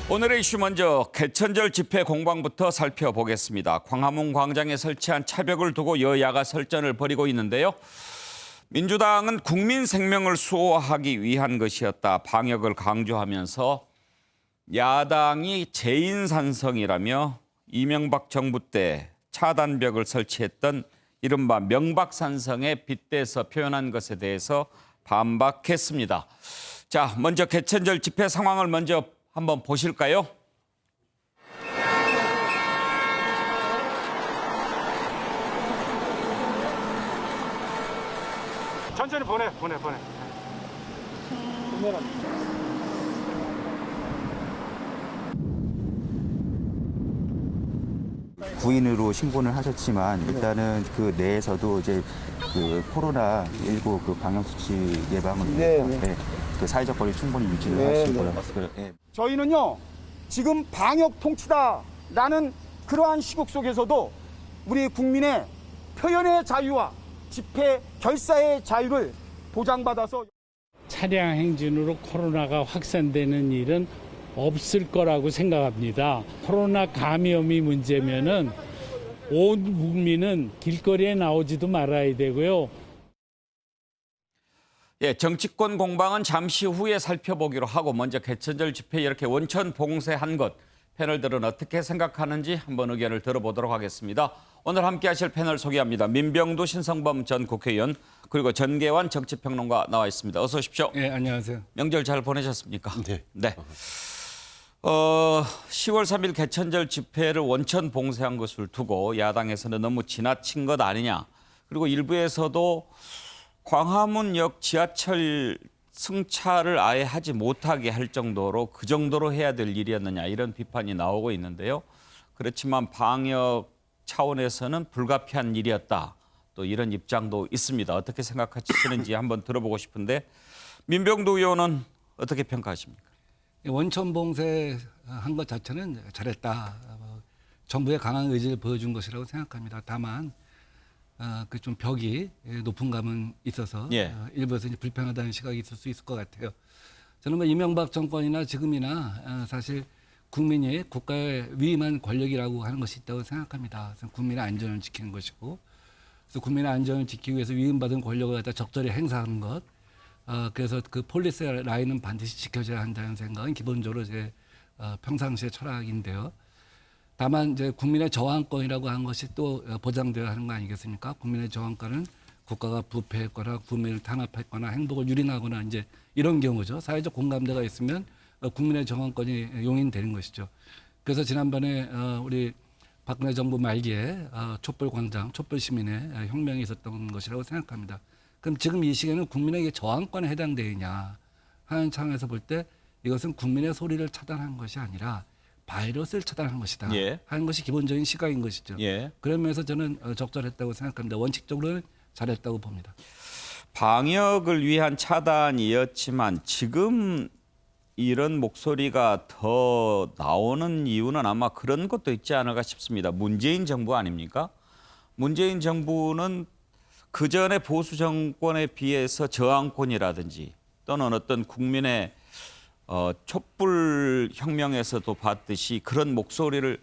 오늘의 이슈 먼저 개천절 집회 공방부터 살펴보겠습니다. 광화문 광장에 설치한 차벽을 두고 여야가 설전을 벌이고 있는데요. 민주당은 국민 생명을 수호하기 위한 것이었다. 방역을 강조하면서 야당이 재인산성이라며 이명박 정부 때 차단벽을 설치했던 이른바 명박산성에 빗대서 표현한 것에 대해서 반박했습니다. 자, 먼저 개천절 집회 상황을 먼저 한번 보실까요? 천천히 보내. 구인으로 신고는 하셨지만 일단은 그 내에서도 이제 그 코로나19 그 방역 수치 예방을 위해서 그 사회적 거리 충분히 유지를 하시고요. 저희는요 지금 방역 통치다라는 그러한 시국 속에서도 우리 국민의 표현의 자유와 집회 결사의 자유를 보장받아서 차량 행진으로 코로나가 확산되는 일은 없을 거라고 생각합니다. 코로나 감염이 문제면은 온 국민은 길거리에 나오지도 말아야 되고요. 예, 정치권 공방은 잠시 후에 살펴보기로 하고 먼저 개천절 집회 이렇게 원천 봉쇄한 것 패널들은 어떻게 생각하는지 한번 의견을 들어보도록 하겠습니다. 오늘 함께하실 패널 소개합니다. 민병두 신성범 전 국회의원 그리고 전계환 정치평론가 나와 있습니다. 어서 오십시오. 네, 안녕하세요. 명절 잘 보내셨습니까? 네. 10월 3일 개천절 집회를 원천 봉쇄한 것을 두고 야당에서는 너무 지나친 것 아니냐. 그리고 일부에서도 광화문역 지하철 승차를 아예 하지 못하게 할 정도로 그 정도로 해야 될 일이었느냐 이런 비판이 나오고 있는데요. 그렇지만 방역 차원에서는 불가피한 일이었다. 또 이런 입장도 있습니다. 어떻게 생각하시는지 한번 들어보고 싶은데 민병두 의원은 어떻게 평가하십니까? 원천 봉쇄한 것 자체는 잘했다. 정부의 강한 의지를 보여준 것이라고 생각합니다. 다만 그 좀 벽이 높은 감은 있어서 일부에서 이제 불편하다는 시각이 있을 수 있을 것 같아요. 저는 뭐 이명박 정권이나 지금이나 사실 국민이 국가의 위임한 권력이라고 하는 것이 있다고 생각합니다. 그래서 국민의 안전을 지키는 것이고, 그래서 국민의 안전을 지키기 위해서 위임받은 권력을 갖다 적절히 행사하는 것. 그래서 그 폴리스 라인은 반드시 지켜져야 한다는 생각은 기본적으로 제 평상시의 철학인데요. 다만 이제 국민의 저항권이라고 하는 것이 또 보장되어야 하는 거 아니겠습니까? 국민의 저항권은 국가가 부패했거나 국민을 탄압했거나 행복을 유린하거나 이제 이런 경우죠. 사회적 공감대가 있으면 국민의 저항권이 용인되는 것이죠. 그래서 지난번에 우리 박근혜 정부 말기에 촛불광장, 촛불시민의 혁명이 있었던 것이라고 생각합니다. 그럼 지금 이 시기에는 국민에게 저항권에 해당되느냐 하는 차원에서 볼 때 이것은 국민의 소리를 차단한 것이 아니라 바이러스를 차단한 것이다 하는 것이 기본적인 시각인 것이죠. 그런 면에서 저는 적절했다고 생각합니다. 원칙적으로는 잘했다고 봅니다. 방역을 위한 차단이었지만 지금 이런 목소리가 더 나오는 이유는 아마 그런 것도 있지 않을까 싶습니다. 문재인 정부 아닙니까? 문재인 정부는 그전에 보수 정권에 비해서 저항권이라든지 또는 어떤 국민의 촛불 혁명에서도 봤듯이 그런 목소리를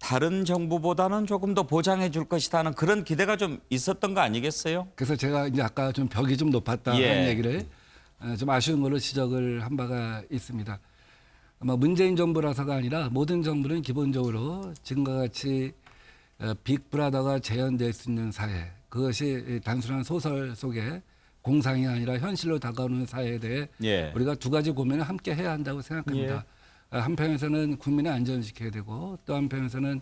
다른 정부보다는 조금 더 보장해 줄 것이라는 그런 기대가 좀 있었던 거 아니겠어요? 그래서 제가 이제 아까 좀 벽이 좀 높았다 하는 얘기를 좀 아쉬운 걸로 지적을 한 바가 있습니다. 아마 문재인 정부라서가 아니라 모든 정부는 기본적으로 지금과 같이 빅브라더가 재현될 수 있는 사회, 그것이 단순한 소설 속에 공상이 아니라 현실로 다가오는 사회에 대해 우리가 두 가지 고민을 함께 해야 한다고 생각합니다. 한편에서는 국민의 안전을 지켜야 되고 또 한편에서는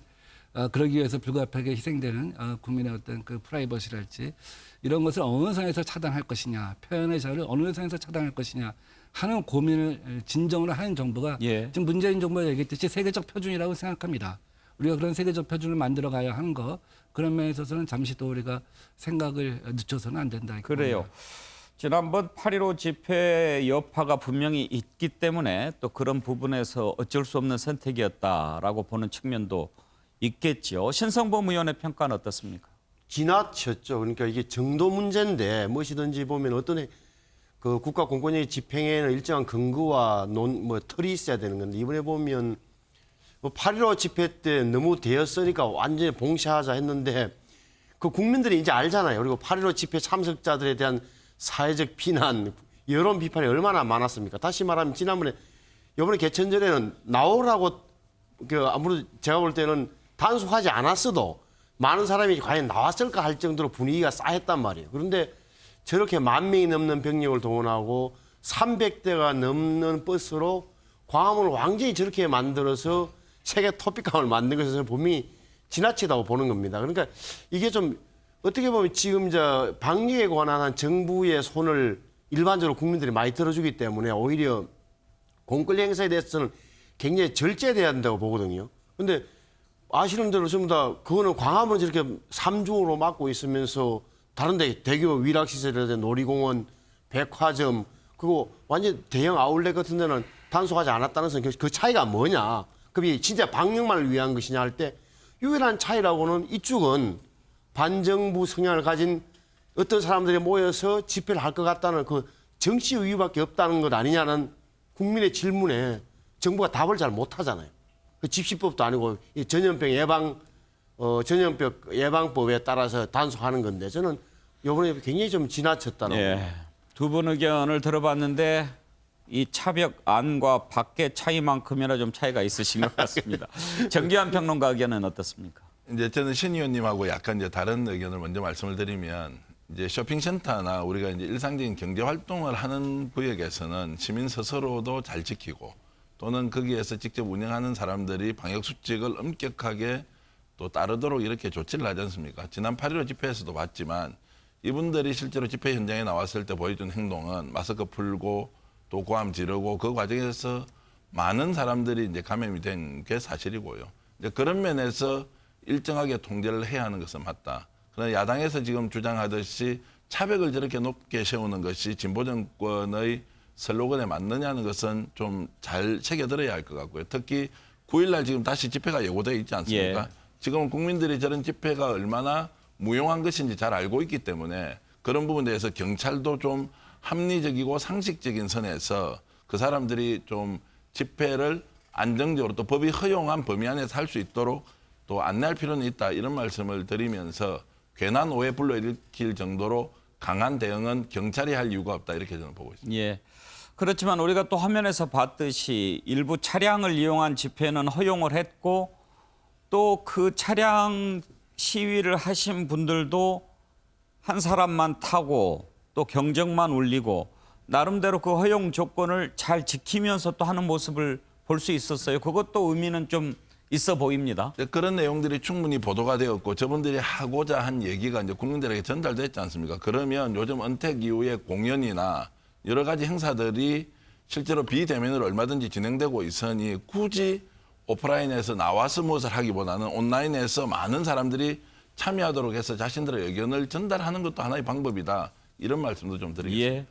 그러기 위해서 불가피하게 희생되는 국민의 어떤 그 프라이버시랄지 이런 것을 어느 선에서 차단할 것이냐, 표현의 자유를 어느 선에서 차단할 것이냐 하는 고민을 진정으로 하는 정부가 지금 문재인 정부가 얘기했듯이 세계적 표준이라고 생각합니다. 우리가 그런 세계적 표준을 만들어 가야 하는 거, 그런 면에 있어서는 잠시 또 우리가 생각을 늦춰서는 안 된다. 그래요. 봅니다. 지난번 8.15 집회 여파가 분명히 있기 때문에 또 그런 부분에서 어쩔 수 없는 선택이었다라고 보는 측면도 있겠죠. 신성범 의원의 평가는 어떻습니까? 지나쳤죠. 그러니까 이게 정도 문제인데 무엇이든지 보면 어떤 그 국가 공권력의 집행에는 일정한 근거와 틀이 있어야 되는 건데 이번에 보면 8.15 집회 때 너무 되었으니까 완전히 봉쇄하자 했는데 그 국민들이 이제 알잖아요. 그리고 8.15 집회 참석자들에 대한 사회적 비난, 여론 비판이 얼마나 많았습니까? 다시 말하면 지난번에 이번에 개천절에는 나오라고 아무래도 제가 볼 때는 단속하지 않았어도 많은 사람이 과연 나왔을까 할 정도로 분위기가 싸했단 말이에요. 그런데 저렇게 10,000명이 넘는 병력을 동원하고 300대가 넘는 버스로 광화문을 완전히 저렇게 만들어서 세계 토픽감을 만든 것에서 분명히 지나치다고 보는 겁니다. 그러니까 이게 좀 어떻게 보면 지금 방역에 관한 한 정부의 손을 일반적으로 국민들이 많이 들어주기 때문에 오히려 공권력 행사에 대해서는 굉장히 절제돼야 한다고 보거든요. 근데 아시는 대로 전부 다 그거는 광화문 저렇게 3중으로 막고 있으면서 다른 데 대규모 위락시설이라든지 놀이공원, 백화점, 그거 완전 대형 아울렛 같은 데는 단속하지 않았다는 것은 그 차이가 뭐냐. 그게 진짜 방역만을 위한 것이냐 할 때 유일한 차이라고는 이쪽은 반정부 성향을 가진 어떤 사람들이 모여서 집회를 할 것 같다는 그 정치 의유밖에 없다는 것 아니냐는 국민의 질문에 정부가 답을 잘 못하잖아요. 그 집시법도 아니고 이 전염병 예방법에 따라서 단속하는 건데 저는 이번에 굉장히 좀 지나쳤다고. 예. 두 분 의견을 들어봤는데 이 차벽 안과 밖의 차이만큼이나 좀 차이가 있으신 것 같습니다. 정기환 평론가 의견은 어떻습니까? 이제 저는 신 의원님하고 약간 이제 다른 의견을 먼저 말씀을 드리면 이제 쇼핑센터나 우리가 이제 일상적인 경제 활동을 하는 구역에서는 시민 스스로도 잘 지키고 또는 거기에서 직접 운영하는 사람들이 방역 수칙을 엄격하게 또 따르도록 이렇게 조치를 하지 않습니까? 지난 8.15 집회에서도 봤지만 이분들이 실제로 집회 현장에 나왔을 때 보여준 행동은 마스크 풀고 또 고함 지르고 그 과정에서 많은 사람들이 이제 감염이 된 게 사실이고요. 이제 그런 면에서 일정하게 통제를 해야 하는 것은 맞다. 그러나 야당에서 지금 주장하듯이 차벽을 저렇게 높게 세우는 것이 진보 정권의 슬로건에 맞느냐는 것은 좀 잘 새겨들어야 할 것 같고요. 특히 9일날 지금 다시 집회가 예고되어 있지 않습니까? 예. 지금 국민들이 저런 집회가 얼마나 무용한 것인지 잘 알고 있기 때문에 그런 부분에 대해서 경찰도 좀 합리적이고 상식적인 선에서 그 사람들이 좀 집회를 안정적으로 또 법이 허용한 범위 안에서 할 수 있도록 또 안내할 필요는 있다 이런 말씀을 드리면서 괜한 오해 불러일으킬 정도로 강한 대응은 경찰이 할 이유가 없다 이렇게 저는 보고 있습니다. 예. 그렇지만 우리가 또 화면에서 봤듯이 일부 차량을 이용한 집회는 허용을 했고 또 그 차량 시위를 하신 분들도 한 사람만 타고 또 경적만 울리고 나름대로 그 허용 조건을 잘 지키면서 또 하는 모습을 볼 수 있었어요. 그것도 의미는 좀 있어 보입니다. 그런 내용들이 충분히 보도가 되었고 저분들이 하고자 한 얘기가 이제 국민들에게 전달됐지 않습니까? 그러면 요즘 은퇴 이후에 공연이나 여러 가지 행사들이 실제로 비대면으로 얼마든지 진행되고 있으니 굳이 오프라인에서 나와서 무엇을 하기보다는 온라인에서 많은 사람들이 참여하도록 해서 자신들의 의견을 전달하는 것도 하나의 방법이다. 이런 말씀도 좀 드리겠습니다. 예.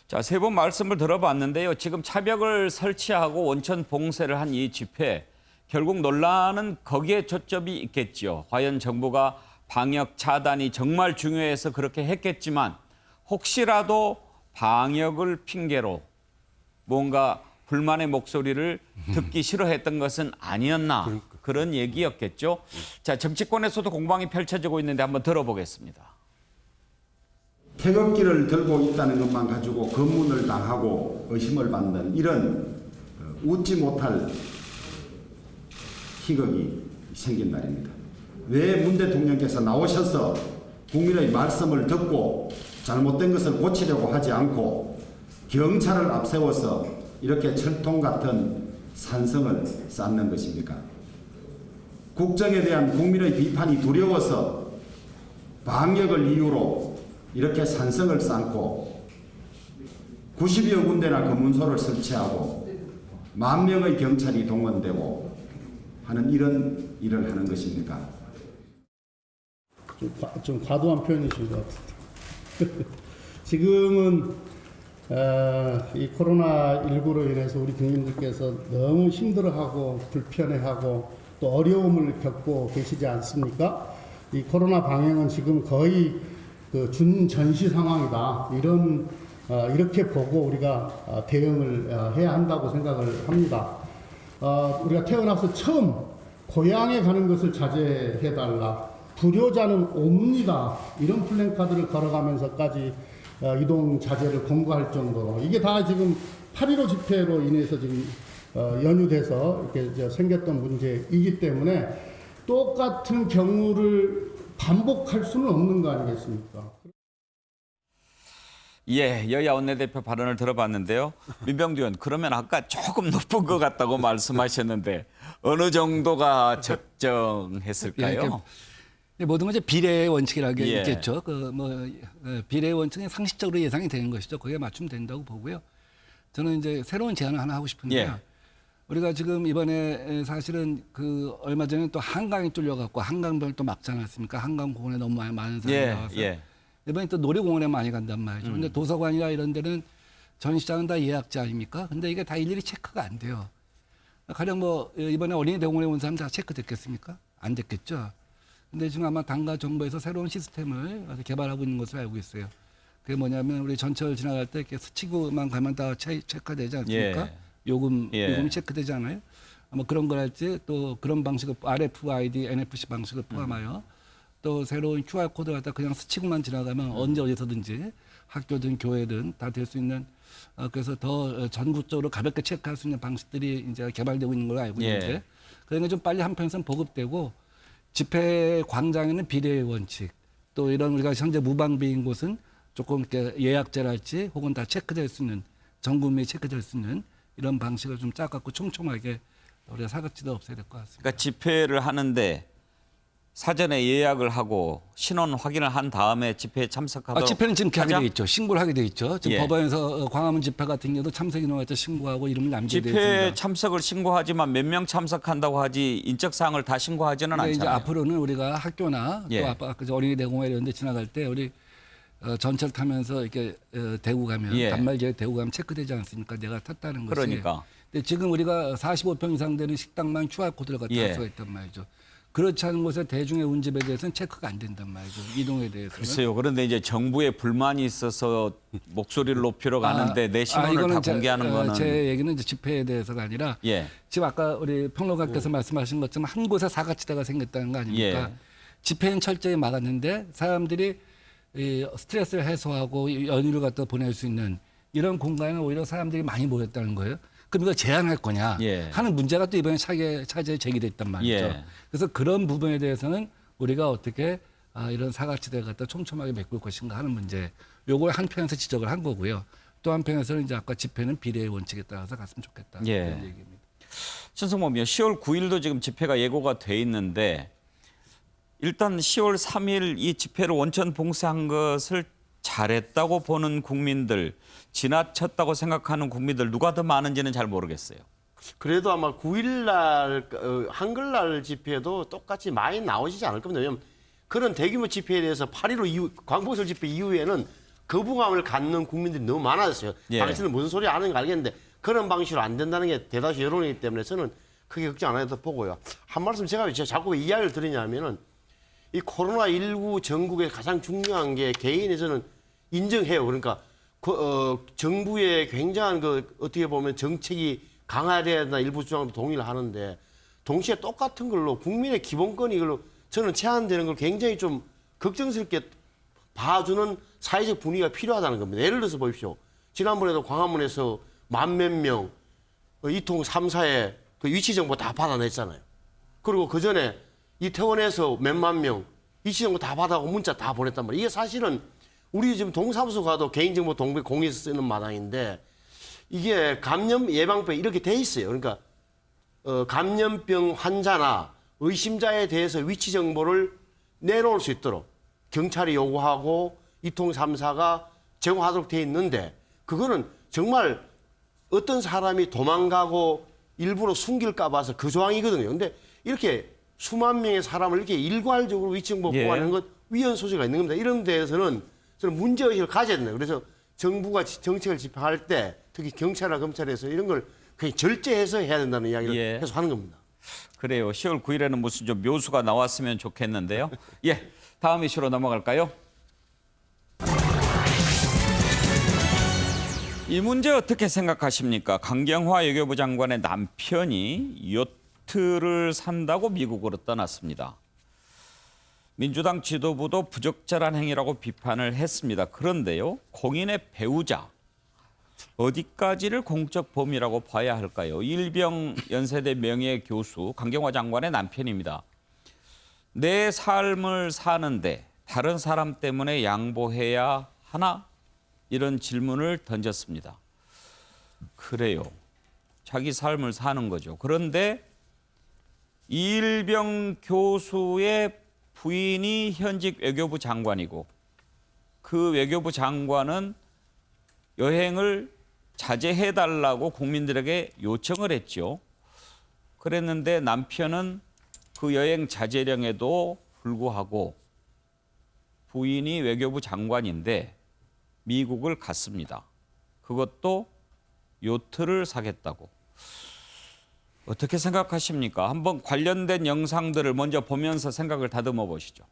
자, 세 번 말씀을 들어봤는데요. 지금 차벽을 설치하고 원천 봉쇄를 한 이 집회 결국 논란은 거기에 초점이 있겠죠. 과연 정부가 방역 차단이 정말 중요해서 그렇게 했겠지만 혹시라도 방역을 핑계로 뭔가 불만의 목소리를 듣기 싫어했던 것은 아니었나 그런 얘기였겠죠. 자, 정치권에서도 공방이 펼쳐지고 있는데 한번 들어보겠습니다. 태극기를 들고 있다는 것만 가지고 검문을 당하고 의심을 받는 이런 웃지 못할 희극이 생긴 날입니다. 왜 문 대통령께서 나오셔서 국민의 말씀을 듣고 잘못된 것을 고치려고 하지 않고 경찰을 앞세워서 이렇게 철통 같은 산성을 쌓는 것입니까? 국정에 대한 국민의 비판이 두려워서 방역을 이유로 이렇게 산성을 쌓고 90여 군데나 검문소를 설치하고 10,000명의 경찰이 동원되고 하는 이런 일을 하는 것입니까? 좀 과도한 표현이신 것 같은데 지금은 이 코로나19로 인해서 우리 국민들께서 너무 힘들어하고 불편해하고 또 어려움을 겪고 계시지 않습니까? 이 코로나 방역은 지금 거의 그 준전시 상황이다 이런 이렇게 보고 우리가 대응을 해야 한다고 생각을 합니다. 우리가 태어나서 처음 고향에 가는 것을 자제해달라. 불효자는 옵니다. 이런 플랜카드를 걸어가면서까지 이동 자제를 권고할 정도로 이게 다 지금 8.15 집회로 인해서 지금 연유돼서 이렇게 생겼던 문제이기 때문에 똑같은 경우를 반복할 수는 없는 거 아니겠습니까? 예, 여야 원내대표 발언을 들어봤는데요. 민병두 의원, 그러면 아까 조금 높은 것 같다고 말씀하셨는데 어느 정도가 적정했을까요? 모든 건 이제 비례의 원칙이라는 게 예. 있겠죠. 비례의 원칙은 상식적으로 예상이 되는 것이죠. 거기에 맞추면 된다고 보고요. 저는 이제 새로운 제안을 하나 하고 싶은데요. 예. 우리가 지금 이번에 사실은 얼마 전에 또 한강이 뚫려갖고 한강변을 또 막지 않았습니까? 한강공원에 너무 많은 사람이 나와서. 예. 이번에 또 놀이공원에 많이 간단 말이죠. 근데 도서관이나 이런 데는 전시장은 다 예약제 아닙니까? 근데 이게 다 일일이 체크가 안 돼요. 가령 이번에 어린이 대공원에 온 사람 다 체크됐겠습니까? 안 됐겠죠. 근데 지금 아마 당과 정부에서 새로운 시스템을 개발하고 있는 것으로 알고 있어요. 그게 뭐냐면 우리 전철 지나갈 때 이렇게 스치고만 가면 다 체크되지 않습니까? 예. 요금이 체크되지 않아요? 아마 그런 걸 할지 또 그런 방식을 RFID, NFC 방식을 포함하여 또 새로운 QR코드 갖다 그냥 스치고만 지나가면 언제 어디서든지 학교든 교회든 다 될 수 있는 그래서 더 전국적으로 가볍게 체크할 수 있는 방식들이 이제 개발되고 있는 걸로 알고 있는데 예. 그러니까 좀 빨리 한편에서는 보급되고 집회 광장에는 비례의 원칙 또 이런 우리가 현재 무방비인 곳은 조금 이렇게 예약제랄지 혹은 다 체크될 수 있는 전 국민이 체크될 수 있는 이런 방식을 좀 짜갖고 촘촘하게 우리가 사각지대 없애야 될 것 같습니다. 그러니까 집회를 하는데 사전에 예약을 하고 신원 확인을 한 다음에 집회에 참석하도록 집회는 지금 이렇게 하게 하자? 돼 있죠. 신고를 하게 돼 있죠. 지금 예. 법원에서 광화문 집회 같은 경우도 참석 인원을 신고하고 이름을 남기게 돼 집회 있습니다. 참석을 신고하지만 몇 명 참석한다고 하지 인적 사항을 다 신고하지는 근데 이제 않잖아요. 앞으로는 우리가 학교나 예. 또 아까 어린이 대공원 이런 데 지나갈 때 우리 전철 타면서 이렇게 대구 가면 예. 단말기에 대구 가면 체크되지 않습니까? 내가 탔다는 것이. 그러니까. 근데 지금 우리가 45평 이상 되는 식당만 QR코드를 갖다 예. 할 수가 있단 말이죠. 그렇지 않은 곳에 대중의 운집에 대해서는 체크가 안 된단 말이죠. 이동에 대해서는. 글쎄요. 그런데 이제 정부에 불만이 있어서 목소리를 높이러 가는데 내 신원을 이거는 다 공개하는 거는 제 얘기는 이제 집회에 대해서가 아니라 예. 지금 아까 우리 평론가께서 말씀하신 것처럼 한 곳에 사각지대가 생겼다는 거 아닙니까? 예. 집회는 철저히 막았는데 사람들이 이 스트레스를 해소하고 연휴를 갖다 보낼 수 있는 이런 공간에 오히려 사람들이 많이 모였다는 거예요. 그럼 이거 제한할 거냐 예. 하는 문제가 또 이번에 차제에 제기됐단 말이죠. 예. 그래서 그런 부분에 대해서는 우리가 어떻게 이런 사각지대를 갖다 촘촘하게 메꿀 것인가 하는 문제. 요걸 한편에서 지적을 한 거고요. 또 한편에서는 이제 아까 집회는 비례의 원칙에 따라서 갔으면 좋겠다. 예. 그런 얘기입니다. 신성범 의원, 10월 9일도 지금 집회가 예고가 돼 있는데 일단 10월 3일 이 집회를 원천 봉쇄한 것을 잘했다고 보는 국민들, 지나쳤다고 생각하는 국민들 누가 더 많은지는 잘 모르겠어요. 그래도 아마 9일날 한글날 집회도 똑같이 많이 나오시지 않을 겁니다. 왜냐하면 그런 대규모 집회에 대해서 8.15 이후 광복절 집회 이후에는 거부감을 갖는 국민들이 너무 많았어요. 예. 당신은 무슨 소리 하는지 알겠는데 그런 방식으로 안 된다는 게 대다수 여론이기 때문에 저는 크게 걱정 안 해도 보고요. 한 말씀 제가 자꾸 이야기를 드리냐면은 이 코로나19 전국에 가장 중요한 게 개인에서는 인정해요. 그러니까 정부의 굉장한 어떻게 보면 정책이 강화돼야 된다 일부 주장도 동의를 하는데 동시에 똑같은 걸로 국민의 기본권이 이걸로 저는 제한되는 걸 굉장히 좀 걱정스럽게 봐주는 사회적 분위기가 필요하다는 겁니다. 예를 들어서 보십시오. 지난번에도 광화문에서 10,000몇 명 이통 3사의 그 위치 정보 다 받아냈잖아요. 그리고 그 전에 이태원에서 몇만 명 위치 정보 다 받아고 문자 다 보냈단 말이에요. 이게 사실은 우리 지금 동사무소 가도 개인정보 공개해서 쓰는 마당인데 이게 감염 예방법에 이렇게 돼 있어요. 그러니까 감염병 환자나 의심자에 대해서 위치 정보를 내놓을 수 있도록 경찰이 요구하고 이통 3사가 제공하도록 돼 있는데 그거는 정말 어떤 사람이 도망가고 일부러 숨길까 봐서 그 조항이거든요. 근데 이렇게 수만 명의 사람을 이렇게 일괄적으로 위치 정보 보관하는 것 위헌 소지가 있는 겁니다. 이런 데에서는 저는 문제의식을 가져야 된다. 그래서 정부가 정책을 집행할 때 특히 경찰이나 검찰에서 이런 걸 그냥 절제해서 해야 된다는 이야기를 계속 하는 겁니다. 그래요. 10월 9일에는 무슨 좀 묘수가 나왔으면 좋겠는데요. 예, 다음 이슈로 넘어갈까요? 이 문제 어떻게 생각하십니까? 강경화 외교부 장관의 남편이 요트를 산다고 미국으로 떠났습니다. 민주당 지도부도 부적절한 행위라고 비판을 했습니다. 그런데요, 공인의 배우자 어디까지를 공적 범위라고 봐야 할까요? 일병 연세대 명예교수 강경화 장관의 남편입니다. 내 삶을 사는데 다른 사람 때문에 양보해야 하나? 이런 질문을 던졌습니다. 그래요. 자기 삶을 사는 거죠. 그런데 이일병 교수의 부인이 현직 외교부 장관이고 그 외교부 장관은 여행을 자제해달라고 국민들에게 요청을 했죠. 그랬는데 남편은 그 여행 자제령에도 불구하고 부인이 외교부 장관인데 미국을 갔습니다. 그것도 요트를 사겠다고. 어떻게 생각하십니까? 한번 관련된 영상들을 먼저 보면서 생각을 다듬어 보시죠.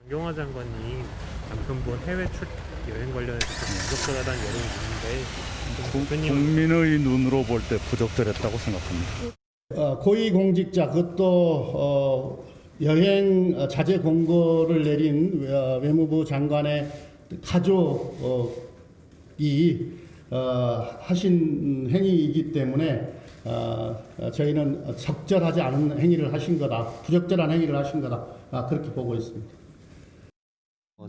강경화 장관이 남편분 해외 여행 관련해서 부적절하다는 여론이 있는데 국민의 눈으로 볼 때 부적절했다고 생각합니다. 고위공직자 그것도 여행 자제 공고를 내린 외무부 장관의 가족이 하신 행위이기 때문에 저희는 적절하지 않은 행위를 하신 거다, 부적절한 행위를 하신 거다, 그렇게 보고 있습니다.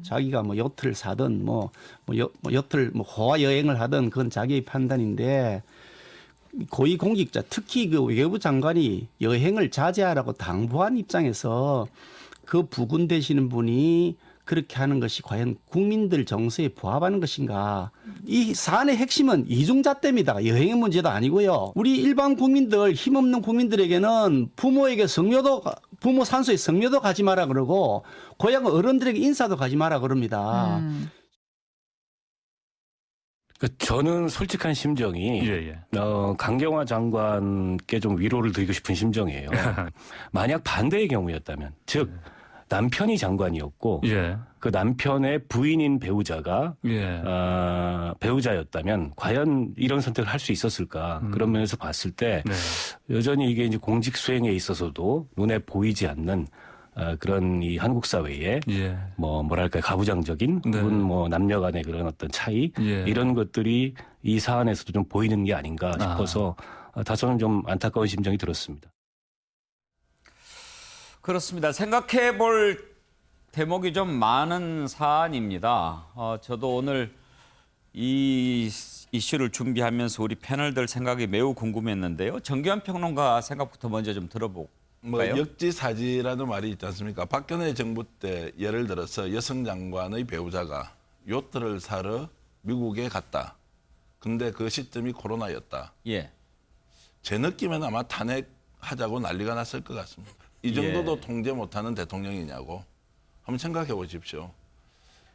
자기가 뭐 요트를 사든 요트를 호화 여행을 하든 그건 자기의 판단인데 고위공직자 특히 그 외교부 장관이 여행을 자제하라고 당부한 입장에서 그 부군되시는 분이 그렇게 하는 것이 과연 국민들 정서에 부합하는 것인가? 이 사안의 핵심은 이중잣대입니다. 여행의 문제도 아니고요. 우리 일반 국민들, 힘없는 국민들에게는 부모에게 부모 산소에 성묘도 가지 마라 그러고 고향 어른들에게 인사도 가지 마라 그럽니다. 저는 솔직한 심정이 강경화 장관께 좀 위로를 드리고 싶은 심정이에요. 만약 반대의 경우였다면, 즉 남편이 장관이었고 그 남편의 부인인 배우자가 배우자였다면 과연 이런 선택을 할 수 있었을까? 그런 면에서 봤을 때 여전히 이게 이제 공직 수행에 있어서도 눈에 보이지 않는 그런 이 한국 사회에 뭐랄까 가부장적인 혹은 뭐 남녀 간의 그런 어떤 차이 이런 것들이 이 사안에서도 좀 보이는 게 아닌가 싶어서 다소는 좀 안타까운 심정이 들었습니다. 그렇습니다. 생각해 볼 대목이 좀 많은 사안입니다. 저도 오늘 이 이슈를 준비하면서 우리 패널들 생각이 매우 궁금했는데요. 정규환 평론가 생각부터 먼저 좀 들어볼까요? 역지사지라는 말이 있지 않습니까? 박근혜 정부 때 예를 들어서 여성 장관의 배우자가 요트를 사러 미국에 갔다. 근데 그 시점이 코로나였다. 제 느낌에는 아마 탄핵하자고 난리가 났을 것 같습니다. 이 정도도 통제 못하는 대통령이냐고 한번 생각해 보십시오.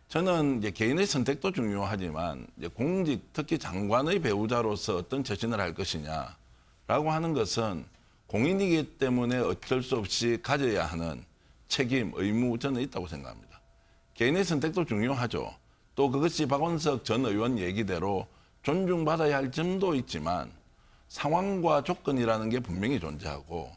저는 이제 개인의 선택도 중요하지만 이제 공직, 특히 장관의 배우자로서 어떤 처신을 할 것이냐라고 하는 것은 공인이기 때문에 어쩔 수 없이 가져야 하는 책임, 의무 저는 있다고 생각합니다. 개인의 선택도 중요하죠. 또 그것이 박원석 전 의원 얘기대로 존중받아야 할 점도 있지만 상황과 조건이라는 게 분명히 존재하고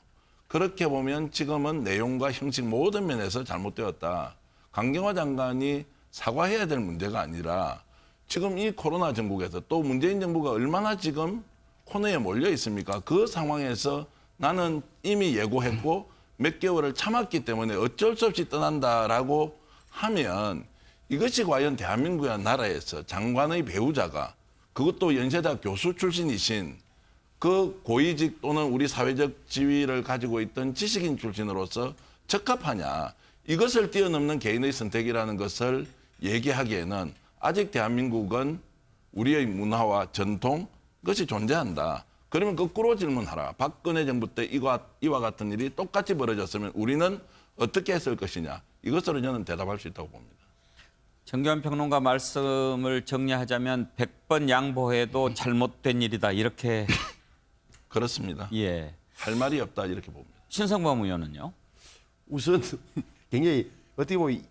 그렇게 보면 지금은 내용과 형식 모든 면에서 잘못되었다. 강경화 장관이 사과해야 될 문제가 아니라 지금 이 코로나 정국에서 또 문재인 정부가 얼마나 지금 코너에 몰려 있습니까? 그 상황에서 나는 이미 예고했고 몇 개월을 참았기 때문에 어쩔 수 없이 떠난다라고 하면 이것이 과연 대한민국이라는 나라에서 장관의 배우자가 그것도 연세대 교수 출신이신 그 고위직 또는 우리 사회적 지위를 가지고 있던 지식인 출신으로서 적합하냐. 이것을 뛰어넘는 개인의 선택이라는 것을 얘기하기에는 아직 대한민국은 우리의 문화와 전통 그것이 존재한다. 그러면 거꾸로 질문하라. 박근혜 정부 때 이와 같은 일이 똑같이 벌어졌으면 우리는 어떻게 했을 것이냐. 이것으로 저는 대답할 수 있다고 봅니다. 정규환 평론가 말씀을 정리하자면 100번 양보해도 잘못된 일이다. 이렇게. 그렇습니다. 할 말이 없다. 이렇게 봅니다. 신성범 의원은요? 우선 굉장히 어떻게 보면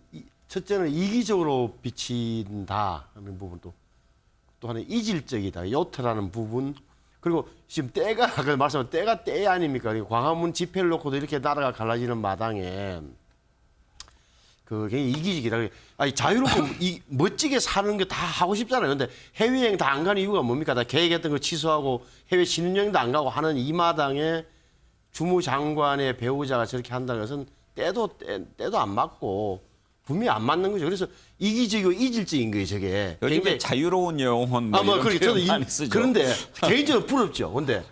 첫째는 이기적으로 비친다 하는 부분도 또 하나 이질적이다. 요트라는 부분. 그리고 지금 때가 아까 말씀한 때가 때 아닙니까? 광화문 집회를 놓고도 이렇게 나라가 갈라지는 마당에 그 굉장히 이기적이다. 아니 자유롭고 멋지게 사는 게 다 하고 싶잖아요. 근데 해외여행 다 안 가는 이유가 뭡니까? 다 계획했던 거 취소하고 해외 신혼여행도 안 가고 하는 이 마당에 주무장관의 배우자가 저렇게 한다는 것은 때도 안 맞고 분명히 안 맞는 거죠. 그래서 이기적이고 이질적인 거예요, 저게. 요즘에 자유로운 영혼 뭐 이런 그렇게 표현 많이 쓰죠. 그런데 개인적으로 부럽죠. 근데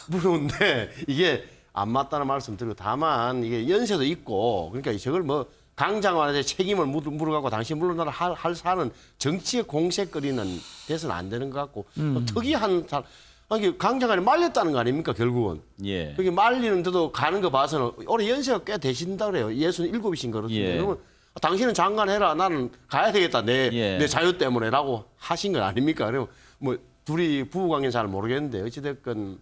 부러운데 이게 안 맞다는 말씀 드리고 다만 이게 연세도 있고 그러니까 저걸 뭐 강장관한테 책임을 물어갖고 당신 물러나라 할 사안은 정치에 공세거리는 돼서는 안 되는 것 같고 또 특이한 사람. 아니, 강장관이 말렸다는 거 아닙니까, 결국은. 예. 그게 말리는데도 가는 거 봐서는 올해 연세가 꽤 되신다 그래요. 67이신 그렇습니다. 예. 그러면 당신은 장관 해라. 나는 가야 되겠다. 내 자유 때문에라고 하신 건 아닙니까? 그리고 뭐 둘이 부부관계는 잘 모르겠는데 어찌됐건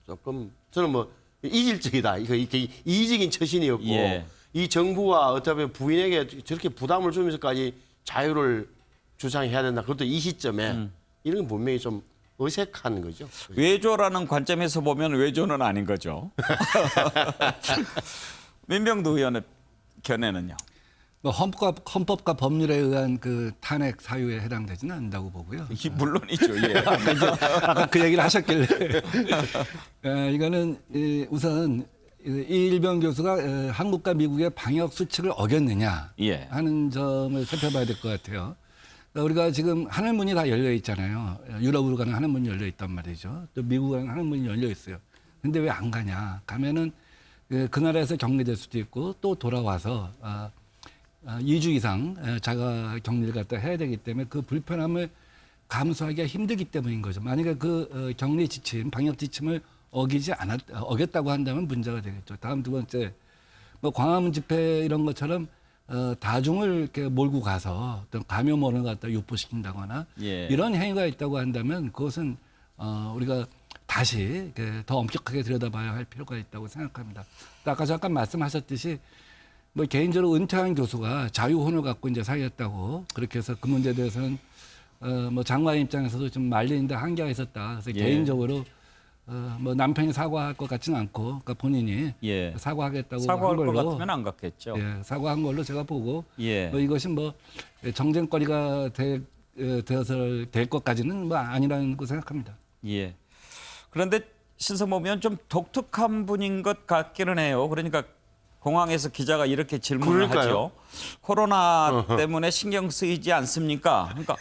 조금 저는 뭐 이질적이다. 이게 이기적인 처신이었고 예. 이 정부와 어차피 부인에게 저렇게 부담을 주면서까지 자유를 주장해야 된다. 그것도 이 시점에 이런 건 분명히 좀 어색한 거죠. 외조라는 관점에서 보면 외조는 아닌 거죠. 민병두 의원의 견해는요? 뭐 헌법과 법률에 의한 그 탄핵 사유에 해당되지는 않는다고 보고요. 물론이죠. 예. 아까 그 얘기를 하셨길래 이거는 우선 이일병 교수가 한국과 미국의 방역 수칙을 어겼느냐 하는 점을 살펴봐야 될 것 같아요. 우리가 지금 하늘문이 다 열려 있잖아요. 유럽으로 가는 하늘문이 열려 있단 말이죠. 또 미국 가는 하늘문이 열려 있어요. 근데 왜 안 가냐? 가면은 그 나라에서 격리될 수도 있고 또 돌아와서 2주 이상 자가 격리를 갖다 해야 되기 때문에 그 불편함을 감수하기가 힘들기 때문인 거죠. 만약에 그 격리 지침, 방역 지침을 어겼다고 한다면 문제가 되겠죠. 다음 두 번째, 뭐 광화문 집회 이런 것처럼 다중을 이렇게 몰고 가서 어떤 감염원을 갖다 유포시킨다거나 이런 행위가 있다고 한다면 그것은 우리가 다시 더 엄격하게 들여다봐야 할 필요가 있다고 생각합니다. 아까 잠깐 말씀하셨듯이 뭐 개인적으로 은퇴한 교수가 자유혼을 갖고 이제 사귀었다고 그렇게 해서 그 문제에 대해서는 뭐 장관 입장에서도 좀 말리는데 한계가 있었다. 그래서 개인적으로 뭐 남편이 사과할 것 같지는 않고, 그러니까 본인이 사과하겠다고 사과할 한 걸로 것 같으면 안 갔겠죠. 사과한 걸로 제가 보고 뭐 이것이 뭐 정쟁거리가 되어서 될 것까지는 뭐 아니라는 거 생각합니다. 예. 그런데 신성범 의원 좀 독특한 분인 것 같기는 해요. 그러니까 공항에서 기자가 이렇게 질문을 하죠. 코로나 때문에 신경 쓰이지 않습니까? 그러니까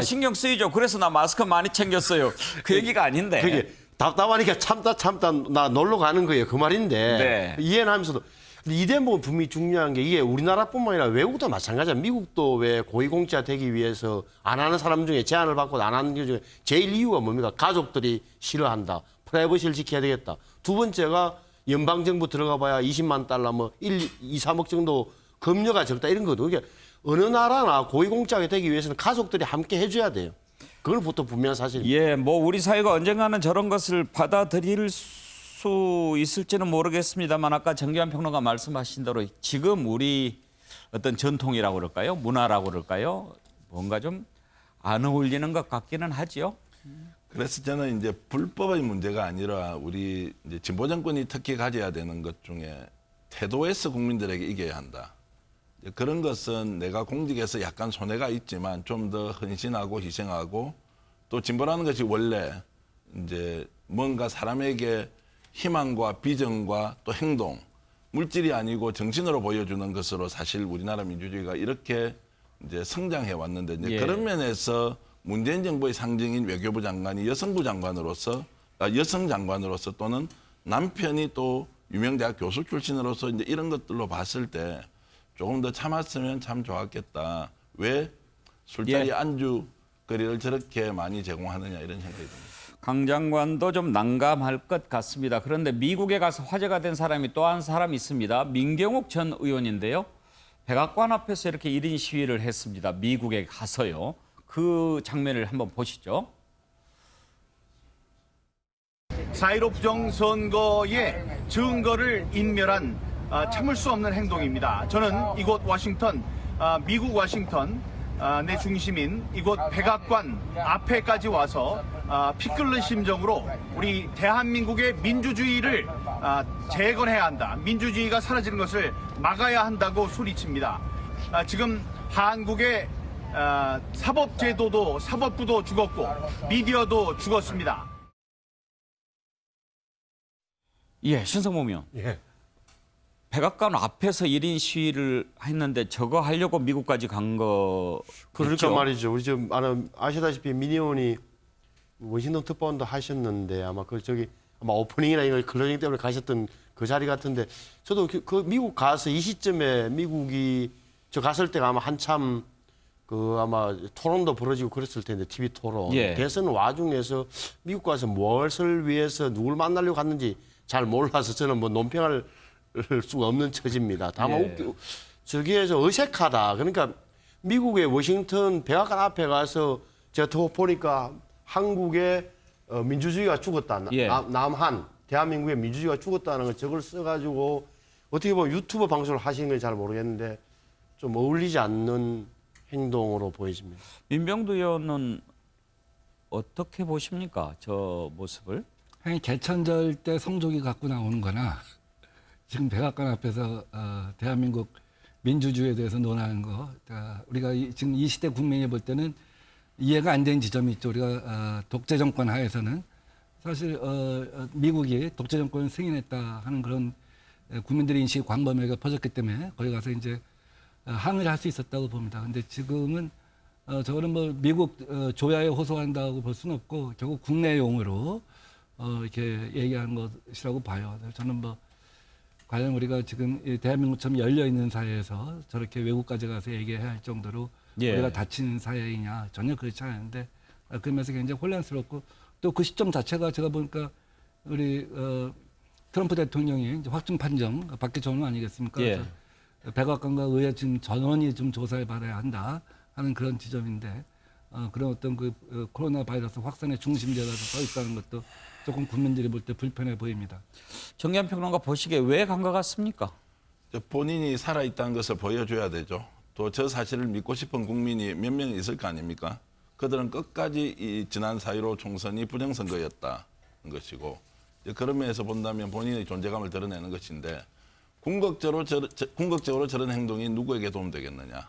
신경 쓰이죠. 그래서 나 마스크 많이 챙겼어요. 그 얘기가 아닌데. 그게 답답하니까 참다 나 놀러 가는 거예요. 그 말인데 이해는 하면서도 이 대목은 분명히 중요한 게 이게 우리나라뿐만 아니라 외국도 마찬가지야. 미국도 왜 고위공직자 되기 위해서 안 하는 사람 중에 제안을 받고 안 하는 게 중에 제일 이유가 뭡니까? 가족들이 싫어한다. 프라이버시를 지켜야 되겠다. 두 번째가 연방정부 들어가 봐야 20만 달러 뭐 2, 3억 정도 급료가 적다 이런 거도. 그게 어느 나라나 고위공직자가 되기 위해서는 가족들이 함께 해줘야 돼요. 그건 보통 분명한 사실입니다. 예, 뭐 우리 사회가 언젠가는 저런 것을 받아들일 수 있을지는 모르겠습니다만 아까 정기환 평론가 말씀하신 대로 지금 우리 어떤 전통이라고 그럴까요? 문화라고 그럴까요? 뭔가 좀 안 어울리는 것 같기는 하지요. 그래서 저는 이제 불법의 문제가 아니라 우리 이제 진보 정권이 특히 가져야 되는 것 중에 태도에서 국민들에게 이겨야 한다. 그런 것은 내가 공직에서 약간 손해가 있지만 좀 더 헌신하고 희생하고 또 진보라는 것이 원래 이제 뭔가 사람에게 희망과 비전과 또 행동, 물질이 아니고 정신으로 보여주는 것으로 사실 우리나라 민주주의가 이렇게 이제 성장해 왔는데 이제 그런 면에서 문재인 정부의 상징인 외교부 장관이 여성 장관으로서 또는 남편이 또 유명대학 교수 출신으로서 이제 이런 것들로 봤을 때 조금 더 참았으면 참 좋았겠다. 왜 술자리 안주거리를 저렇게 많이 제공하느냐 이런 생각이 듭니다. 강 장관도 좀 난감할 것 같습니다. 그런데 미국에 가서 화제가 된 사람이 또 한 사람이 있습니다. 민경욱 전 의원인데요. 백악관 앞에서 이렇게 1인 시위를 했습니다. 미국에 가서요. 그 장면을 한번 보시죠. 4.15 부정선거의 증거를 인멸한 참을 수 없는 행동입니다. 저는 이곳 워싱턴, 미국 워싱턴 내 중심인 이곳 백악관 앞에까지 와서 피 끓는 심정으로 우리 대한민국의 민주주의를 재건해야 한다. 민주주의가 사라지는 것을 막아야 한다고 소리칩니다. 지금 한국의 사법제도도 사법부도 죽었고 미디어도 죽었습니다. 예, 신성모 의원. 예. 백악관 앞에서 1인 시위를 했는데 저거 하려고 미국까지 간 거. 그러니까 말이죠. 우리 지금 아시다시피 민 의원이 워싱턴 특파원도 하셨는데 아마 아마 오프닝이나 이걸 클로징 때문에 가셨던 그 자리 같은데 저도 그 미국 가서 이 시점에 미국이 저 갔을 때가 아마 한참 아마 토론도 벌어지고 그랬을 텐데 TV 토론. 예. 대선 와중에서 미국 가서 무엇을 위해서 누굴 만나려고 갔는지 잘 몰라서 저는 뭐 논평할 수가 없는 처지입니다. 다만 예. 저기에서 어색하다. 그러니까 미국의 워싱턴 백악관 앞에 가서 제가 더 보니까 한국의 민주주의가 죽었다. 예. 남한 대한민국의 민주주의가 죽었다는 걸 저걸 써가지고 어떻게 보면 유튜브 방송을 하시는 건 잘 모르겠는데 좀 어울리지 않는 행동으로 보여집니다. 민병두 의원은 어떻게 보십니까? 저 모습을? 아니, 개천절 때 성조기 갖고 나오는 거나 지금 백악관 앞에서 대한민국 민주주의에 대해서 논하는 거, 우리가 지금 이 시대 국민이 볼 때는 이해가 안 되는 지점이 있죠. 우리가 독재 정권 하에서는 사실 미국이 독재 정권을 승인했다 하는 그런 국민들의 인식이 광범위하게 퍼졌기 때문에 거기 가서 이제 항의를 할 수 있었다고 봅니다. 근데 지금은 저거는 뭐 미국 조야에 호소한다고 볼 수는 없고 결국 국내용으로 이렇게 얘기하는 것이라고 봐요. 저는 뭐 과연 우리가 지금 대한민국처럼 열려 있는 사회에서 저렇게 외국까지 가서 얘기해야 할 정도로 예. 우리가 다치는 사회이냐 전혀 그렇지 않은데 그러면서 굉장히 혼란스럽고 또 그 시점 자체가 제가 보니까 우리 트럼프 대통령이 이제 확증 판정 받기 전후 아니겠습니까? 예. 그래서 백악관과 의회 지금 전원이 좀 조사해 받아야 한다 하는 그런 지점인데 그런 어떤 코로나 바이러스 확산의 중심지에 서 있다는 것도 조금 국민들이 볼 때 불편해 보입니다. 정기한 평론가 보시기에 왜 간 것 같습니까? 본인이 살아있다는 것을 보여줘야 되죠. 또 저 사실을 믿고 싶은 국민이 몇 명 있을 거 아닙니까? 그들은 끝까지 이 지난 4.15 총선이 부정선거였다는 것이고 그런 면에서 본다면 본인의 존재감을 드러내는 것인데 궁극적으로 저런 행동이 누구에게 도움되겠느냐.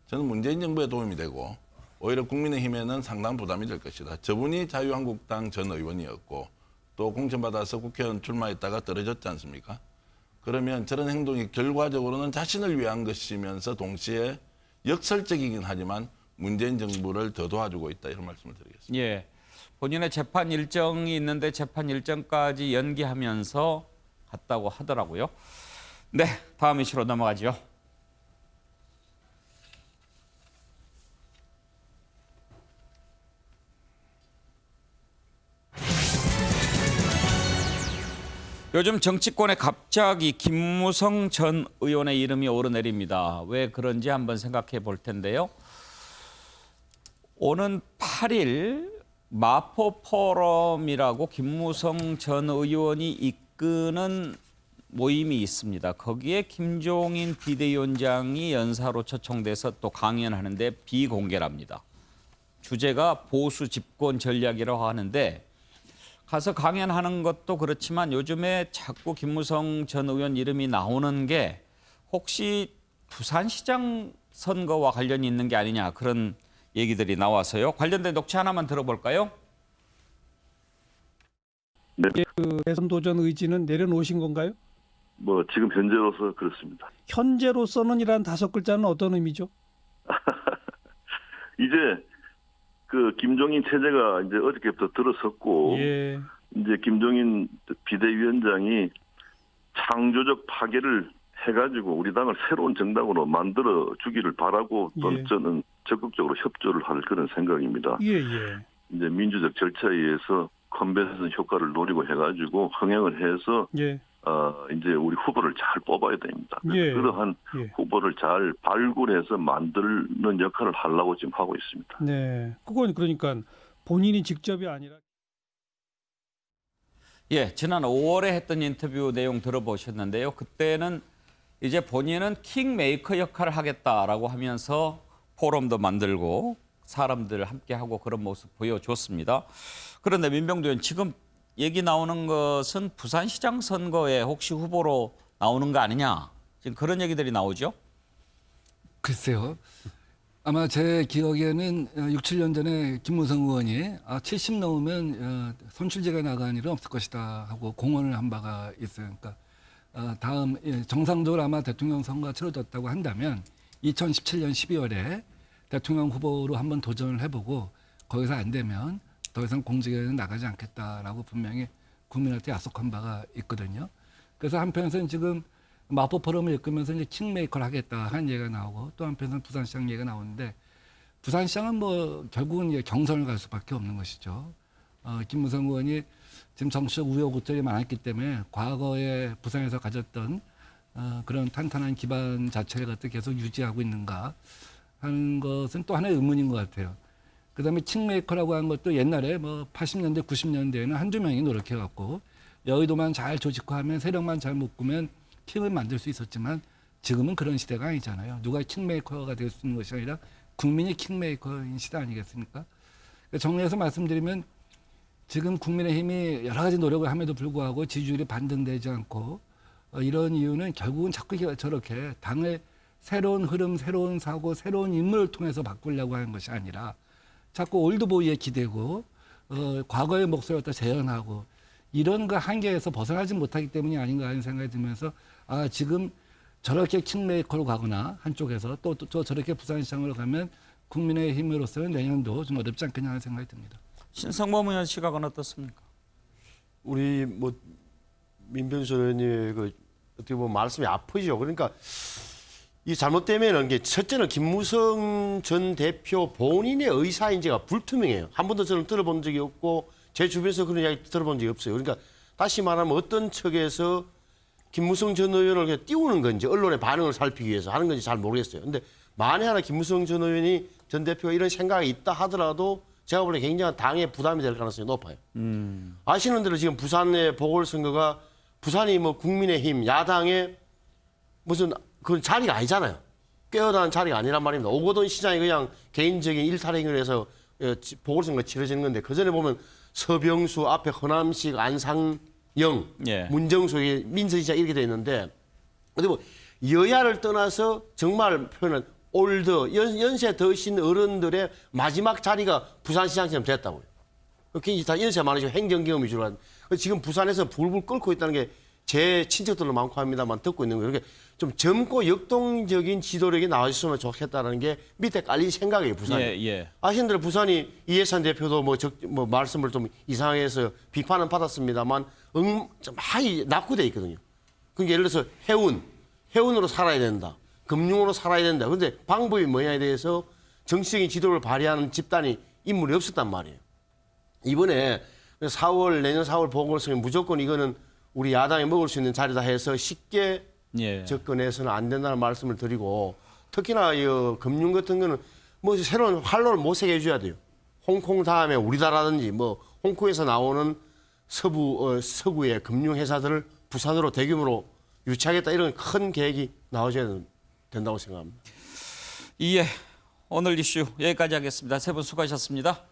저는 문재인 정부에 도움이 되고 오히려 국민의힘에는 상당한 부담이 될 것이다. 저분이 자유한국당 전 의원이었고 또 공천받아서 국회의원 출마했다가 떨어졌지 않습니까? 그러면 저런 행동이 결과적으로는 자신을 위한 것이면서 동시에 역설적이긴 하지만 문재인 정부를 더 도와주고 있다 이런 말씀을 드리겠습니다. 예, 본인의 재판 일정이 있는데 재판 일정까지 연기하면서 갔다고 하더라고요. 네, 다음 이슈로 넘어가죠. 요즘 정치권에 갑자기 김무성 전 의원의 이름이 오르내립니다. 왜 그런지 한번 생각해 볼 텐데요. 오는 8일 마포 포럼이라고 김무성 전 의원이 이끄는 모임이 있습니다. 거기에 김종인 비대위원장이 연사로 초청돼서 또 강연하는데 비공개랍니다. 주제가 보수 집권 전략이라고 하는데 가서 강연하는 것도 그렇지만 요즘에 자꾸 김무성 전 의원 이름이 나오는 게 혹시 부산시장 선거와 관련이 있는 게 아니냐 그런 얘기들이 나와서요. 관련된 녹취 하나만 들어볼까요? 네. 그 대선 도전 의지는 내려놓으신 건가요? 뭐 지금 현재로서 그렇습니다. 현재로서는이란 5글자는 어떤 의미죠? 이제 그 김종인 체제가 이제 어저께부터 들어섰고 예. 이제 김종인 비대위원장이 창조적 파괴를 해가지고 우리 당을 새로운 정당으로 만들어 주기를 바라고 또 예. 저는 적극적으로 협조를 할 그런 생각입니다. 예. 이제 민주적 절차에 의해서 컨벤션 효과를 노리고 해가지고 흥행을 해서 예. 이제 우리 후보를 잘 뽑아야 됩니다. 예. 그러한 후보를 잘 발굴해서 만드는 역할을 하려고 지금 하고 있습니다. 네, 그건 그러니까 본인이 직접이 아니라. 예, 지난 5월에 했던 인터뷰 내용 들어보셨는데요. 그때는 이제 본인은 킹메이커 역할을 하겠다라고 하면서 포럼도 만들고 사람들 함께하고 그런 모습 보여줬습니다. 그런데 민병두 의원 지금 얘기 나오는 것은 부산시장 선거에 혹시 후보로 나오는 거 아니냐. 지금 그런 얘기들이 나오죠. 글쎄요. 아마 제 기억에는 6, 7년 전에 김무성 의원이 70 넘으면 선출제가 나가는 일은 없을 것이다 하고 공언을 한 바가 있어요. 그러니까 다음 정상적으로 아마 대통령 선거가 치러졌다고 한다면 2017년 12월에 대통령 후보로 한번 도전을 해보고 거기서 안 되면 더 이상 공직에는 나가지 않겠다라고 분명히 국민한테 약속한 바가 있거든요. 그래서 한편에서는 지금 마포 포럼을 이끌면서 이제 킹메이커를 하겠다 하는 얘기가 나오고 또 한편에서는 부산시장 얘기가 나오는데 부산시장은 뭐 결국은 이제 경선을 갈 수밖에 없는 것이죠. 김무성 의원이 지금 정치적 우여곡절이 많았기 때문에 과거에 부산에서 가졌던 그런 탄탄한 기반 자체를 계속 유지하고 있는가 하는 것은 또 하나의 의문인 것 같아요. 그다음에 킹메이커라고 하는 것도 옛날에 뭐 80년대, 90년대에는 한두 명이 노력해갖고 여의도만 잘 조직화하면 세력만 잘 묶으면 킹을 만들 수 있었지만 지금은 그런 시대가 아니잖아요. 누가 킹메이커가 될 수 있는 것이 아니라 국민이 킹메이커인 시대 아니겠습니까? 정리해서 말씀드리면 지금 국민의힘이 여러 가지 노력을 함에도 불구하고 지지율이 반등되지 않고 이런 이유는 결국은 자꾸 저렇게 당을 새로운 흐름, 새로운 사고, 새로운 인물을 통해서 바꾸려고 하는 것이 아니라 자꾸 올드보이에 기대고 과거의 목소리를 갖다 재현하고 이런 그 한계에서 벗어나지 못하기 때문이 아닌가 하는 생각이 들면서 지금 저렇게 킹메이커로 가거나 한쪽에서 또 저렇게 부산시장으로 가면 국민의힘으로서는 내년도 좀 어렵지 않겠냐 하는 생각이 듭니다. 신성범 의원 시각은 어떻습니까? 우리 뭐 민병수 의원님 그 어떻게 보면 말씀이 아프죠. 그러니까 이 잘못되면은 게 첫째는 김무성 전 대표 본인의 의사인지가 불투명해요. 한 번도 저는 들어본 적이 없고 제 주변에서 그런 이야기 들어본 적이 없어요. 그러니까 다시 말하면 어떤 측에서 김무성 전 의원을 그냥 띄우는 건지 언론의 반응을 살피기 위해서 하는 건지 잘 모르겠어요. 근데 만에 하나 김무성 전 의원이 전 대표가 이런 생각이 있다 하더라도 제가 볼 때 굉장한 당의 부담이 될 가능성이 높아요. 아시는 대로 지금 부산의 보궐선거가 부산이 뭐 국민의힘 야당의 무슨 그런 자리가 아니잖아요. 꿰어다는 자리가 아니란 말입니다. 오거돈 시장이 그냥 개인적인 일탈행위를 해서 보궐선거 치러지는 건데 그전에 보면 서병수 앞에 허남식, 안상영, 문정수, 민서시장 이렇게 돼 있는데 어디 뭐 여야를 떠나서 정말 표현은 올드 연세 드신 어른들의 마지막 자리가 부산시장처럼 됐다고요. 굉장히 다 연세 많으시고 행정 경험이 주로 지금 부산에서 불불 끓고 있다는 게 제 친척들도 많고 합니다만 듣고 있는 거예요. 이렇게 좀 젊고 역동적인 지도력이 나와줬으면 좋겠다는 게 밑에 깔린 생각이에요, 부산이. 아시는 대로 부산이 이해찬 대표도 뭐 말씀을 좀 이상하게 해서 비판은 받았습니다만 좀 많이 낙후돼 있거든요. 그러니까 예를 들어서 해운으로 살아야 된다. 금융으로 살아야 된다. 그런데 방법이 뭐냐에 대해서 정치적인 지도를 발휘하는 집단이 인물이 없었단 말이에요. 이번에 내년 4월 보궐선거 무조건 이거는 우리 야당이 먹을 수 있는 자리다 해서 쉽게 접근해서는 안 된다는 말씀을 드리고 특히나 이 금융 같은 거는 뭐 새로운 활로를 모색해 줘야 돼요. 홍콩 다음에 우리나라든지 뭐 홍콩에서 나오는 서구의 금융회사들을 부산으로 대규모로 유치하겠다 이런 큰 계획이 나와줘야 된다고 생각합니다. 오늘 이슈 여기까지 하겠습니다. 세 분 수고하셨습니다.